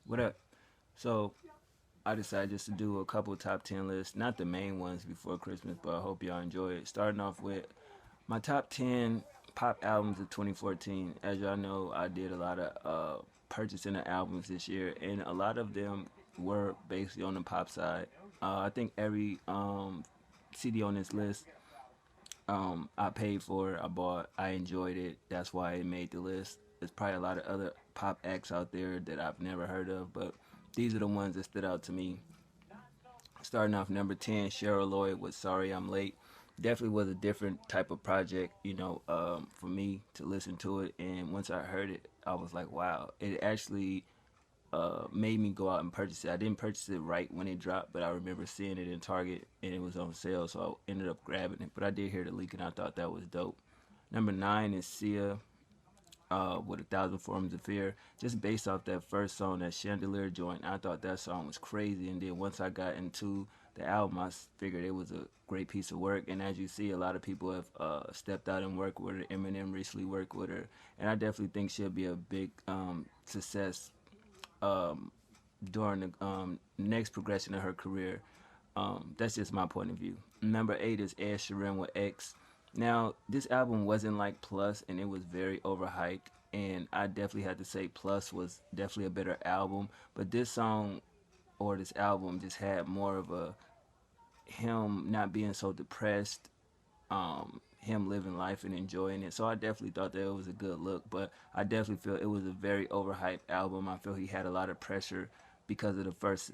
What up? So I decided just to do a couple top 10 lists, not the main ones before Christmas, but I hope y'all enjoy it. Starting off with my top 10 pop albums of 2014. As y'all know, I did a lot of purchasing of albums this year, and a lot of them were basically on the pop side. I think every CD on this list I paid for it, I bought, I enjoyed it. That's why it made the list. There's probably a lot of other pop acts out there that I've never heard of, but these are the ones that stood out to me. Starting off number 10, Cheryl Lloyd with Sorry I'm Late. Definitely was a different type of project, for me to listen to it. And once I heard it, I was like, wow. It actually made me go out and purchase it. I didn't purchase it right when it dropped, but I remember seeing it in Target and it was on sale, so I ended up grabbing it. But I did hear the leak and I thought that was dope. Number 9 is Sia with A Thousand Forms of Fear. Just based off that first song, that Chandelier joint, I thought that song was crazy. And then once I got into the album, I figured it was a great piece of work. And as you see, a lot of people have stepped out and worked with her. Eminem recently worked with her. And I definitely think she'll be a big success um, during the next progression of her career. That's just my point of view. Number 8 is Ed Sheeran with X. Now, this album wasn't like Plus, and it was very overhyped. And I definitely had to say Plus was definitely a better album. But this song or this album just had more of a him not being so depressed, him living life and enjoying it. So I definitely thought that it was a good look, but I definitely feel it was a very overhyped album. I feel he had a lot of pressure because of the first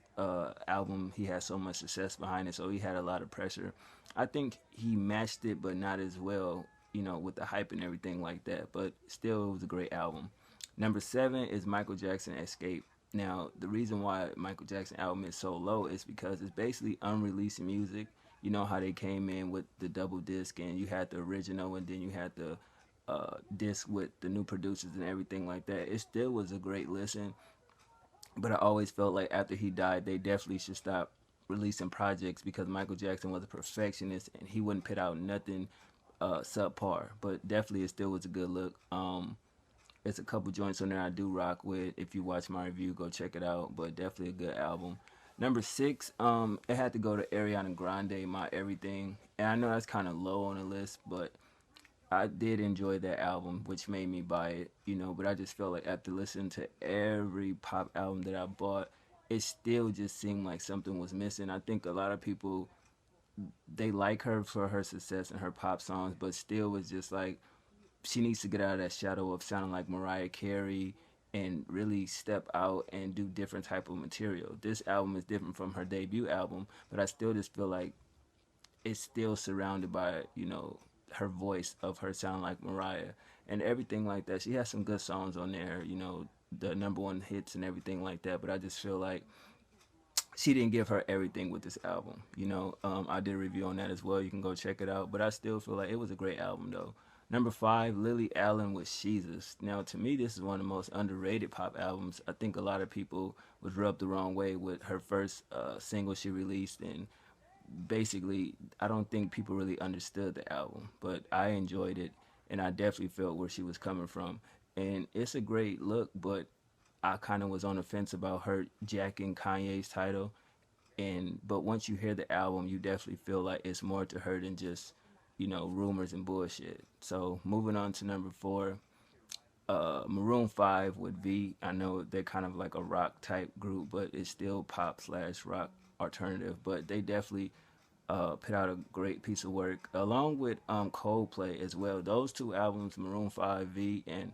album. He had so much success behind it, so he had a lot of pressure. I think he matched it, but not as well, with the hype and everything like that. But still, it was a great album. Number 7 is Michael Jackson Escape. Now, the reason why Michael Jackson album is so low is because it's basically unreleased music. You know how they came in with the double disc, and you had the original, and then you had the disc with the new producers and everything like that. It still was a great listen, but I always felt like after he died, they definitely should stop releasing projects because Michael Jackson was a perfectionist and he wouldn't put out nothing subpar. But definitely, it still was a good look. It's a couple joints on there I do rock with. If you watch my review, go check it out. But definitely a good album. Number 6, it had to go to Ariana Grande, My Everything. And I know that's kind of low on the list, but I did enjoy that album, which made me buy it. But I just felt like after listening to every pop album that I bought, it still just seemed like something was missing. I think a lot of people they like her for her success and her pop songs, but still was just like she needs to get out of that shadow of sounding like Mariah Carey and really step out and do different type of material. This album is different from her debut album, but I still just feel like it's still surrounded by her voice of her sound like Mariah and everything like that. She has some good songs on there, the number one hits and everything like that. But I just feel like she didn't give her everything with this album. I did a review on that as well. You can go check it out. But I still feel like it was a great album though. Number 5, Lily Allen with Jesus. Now, to me, this is one of the most underrated pop albums. I think a lot of people was rubbed the wrong way with her first single she released, and basically, I don't think people really understood the album. But I enjoyed it, and I definitely felt where she was coming from. And it's a great look, but I kind of was on the fence about her jacking Kanye's title. And but once you hear the album, you definitely feel like it's more to her than just rumors and bullshit. So moving on to number 4, Maroon 5 with V. I know they're kind of like a rock type group, but it's still pop slash rock alternative. But they definitely put out a great piece of work along with Coldplay as well. Those two albums, Maroon 5 V and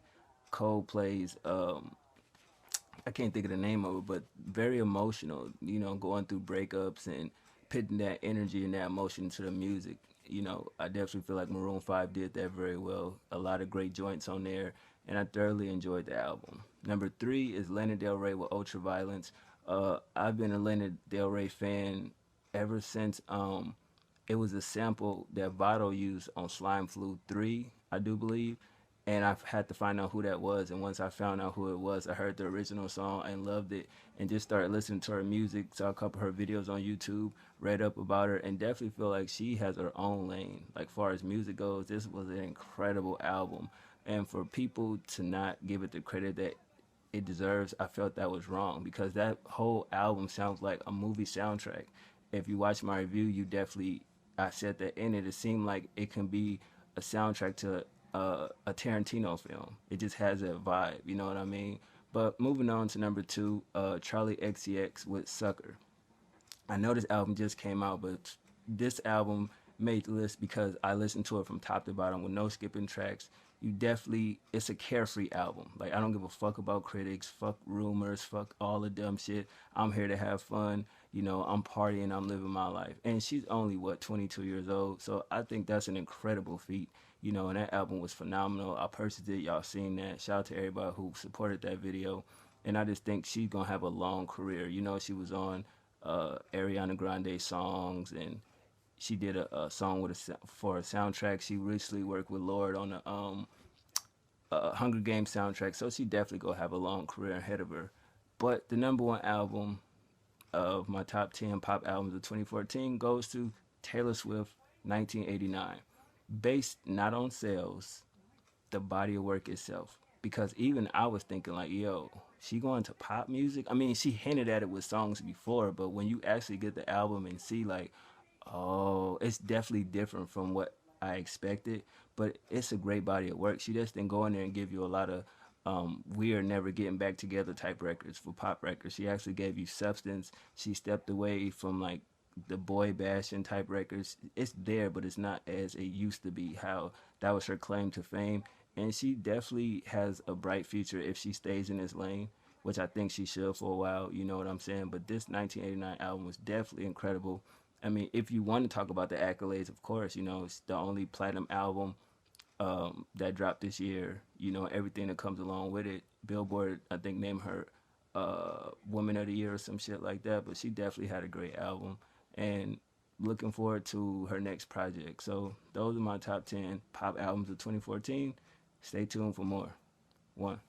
Coldplay's I can't think of the name of it, but very emotional. Going through breakups and putting that energy and that emotion to the music. I definitely feel like Maroon 5 did that very well. A lot of great joints on there, and I thoroughly enjoyed the album. Number 3 is Lana Del Rey with Ultraviolence. I've been a Lana Del Rey fan ever since it was a sample that Votto used on Slime Flu 3, I do believe. And I had to find out who that was. And once I found out who it was, I heard the original song and loved it and just started listening to her music, saw a couple of her videos on YouTube, read up about her, and definitely feel like she has her own lane. Like far as music goes, this was an incredible album. And for people to not give it the credit that it deserves, I felt that was wrong because that whole album sounds like a movie soundtrack. If you watch my review, you definitely, I said that in it. It seemed like it can be a soundtrack to a Tarantino film. It just has a vibe, you know what I mean? But moving on to number two, Charlie XCX with Sucker. I know this album just came out, but this album made the list because I listened to it from top to bottom with no skipping tracks. You definitely, it's a carefree album. Like, I don't give a fuck about critics, fuck rumors, fuck all the dumb shit. I'm here to have fun. You know, I'm partying, I'm living my life. And she's only, what, 22 years old. So I think that's an incredible feat. You know, and that album was phenomenal. I purchased it. Y'all seen that. Shout out to everybody who supported that video. And I just think she's going to have a long career. You know, she was on Ariana Grande songs, and she did a song with for a soundtrack. She recently worked with Lord on the Hunger Games soundtrack, so she definitely gonna have a long career ahead of her. But the number one album of my top 10 pop albums of 2014 goes to Taylor Swift, 1989, based not on sales, the body of work itself. Because even I was thinking like, yo, she going to pop music? I mean, she hinted at it with songs before, but when you actually get the album and see like, oh, it's definitely different from what I expected, but it's a great body of work. She just didn't go in there and give you a lot of we are never getting back together type records for pop records. She actually gave you substance. She stepped away from like the boy bashing type records. It's there, but it's not as it used to be. How that was her claim to fame, and she definitely has a bright future if she stays in this lane, which I think she should for a while. You know what I'm saying? But this 1989 album was definitely incredible. I mean, if you want to talk about the accolades, of course, you know, it's the only platinum album that dropped this year. You know, everything that comes along with it. Billboard, I think, named her Woman of the Year or some shit like that. But she definitely had a great album, and looking forward to her next project. So those are my top 10 pop albums of 2014. Stay tuned for more. One.